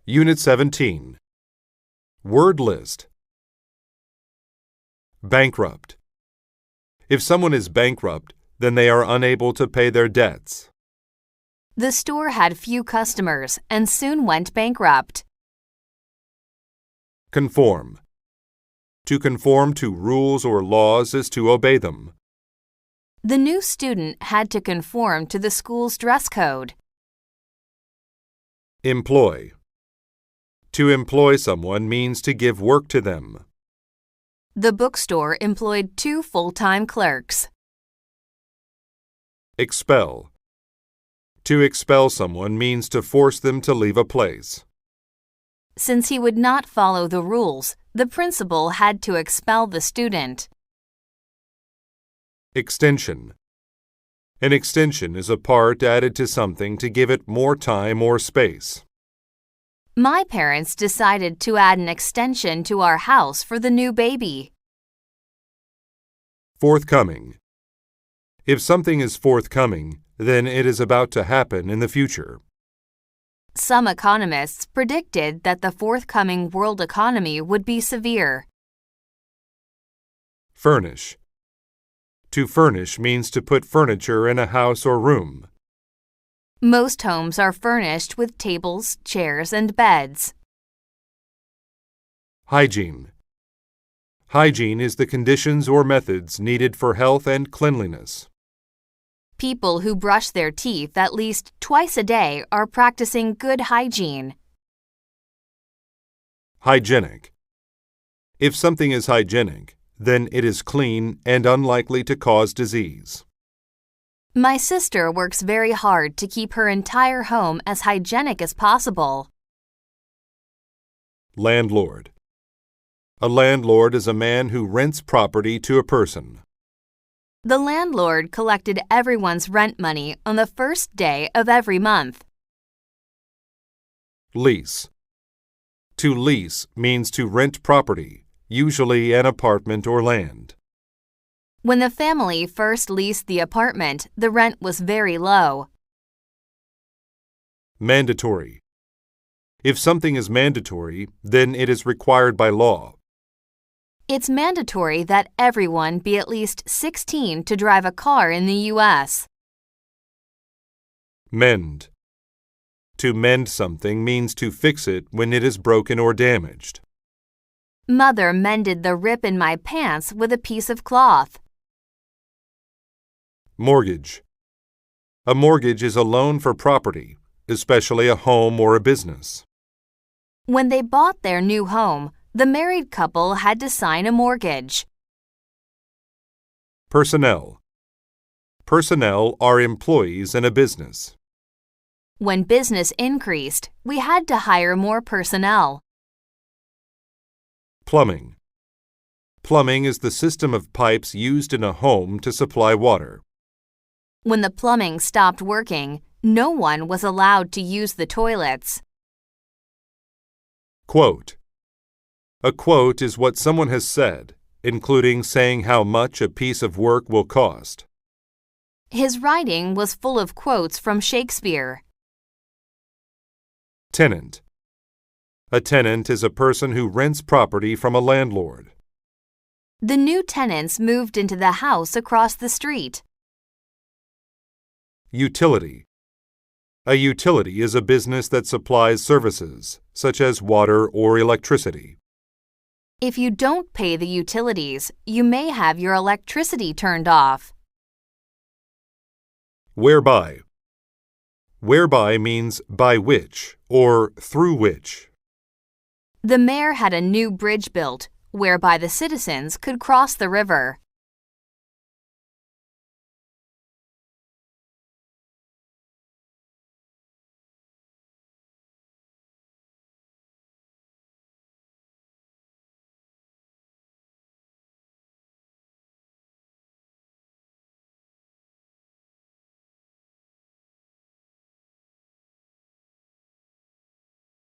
Unit 17. Word list. Bankrupt. If someone is bankrupt, then they are unable to pay their debts. The store had few customers and soon went bankrupt. Conform. To conform to rules or laws is to obey them. The new student had to conform to the school's dress code. Employ. To employ someone means to give work to them. The bookstore employed 2 full-time clerks. Expel. To expel someone means to force them to leave a place. Since he would not follow the rules, the principal had to expel the student. Extension. An extension is a part added to something to give it more time or space. My parents decided to add an extension to our house for the new baby. Forthcoming. If something is forthcoming, then it is about to happen in the future. Some economists predicted that the forthcoming world economy would be severe. Furnish. To furnish means to put furniture in a house or room. Most homes are furnished with tables, chairs, and beds. Hygiene. Hygiene is the conditions or methods needed for health and cleanliness. People who brush their teeth at least twice a day are practicing good hygiene. Hygienic. If something is hygienic, then it is clean and unlikely to cause disease. My sister works very hard to keep her entire home as hygienic as possible. Landlord. A landlord is a man who rents property to a person. The landlord collected everyone's rent money on the first day of every month. Lease. To lease means to rent property, usually an apartment or land. When the family first leased the apartment, the rent was very low. Mandatory. If something is mandatory, then it is required by law. It's mandatory that everyone be at least 16 to drive a car in the U.S. Mend. To mend something means to fix it when it is broken or damaged. Mother mended the rip in my pants with a piece of cloth. Mortgage. A mortgage is a loan for property, especially a home or a business. When they bought their new home, the married couple had to sign a mortgage. Personnel. Personnel are employees in a business. When business increased, we had to hire more personnel. Plumbing. Plumbing is the system of pipes used in a home to supply water. When the plumbing stopped working, no one was allowed to use the toilets. Quote. A quote is what someone has said, including saying how much a piece of work will cost. His writing was full of quotes from Shakespeare. Tenant. A tenant is a person who rents property from a landlord. The new tenants moved into the house across the street. Utility. A utility is a business that supplies services, such as water or electricity. If you don't pay the utilities, you may have your electricity turned off. Whereby. Whereby means by which or through which. The mayor had a new bridge built, whereby the citizens could cross the river.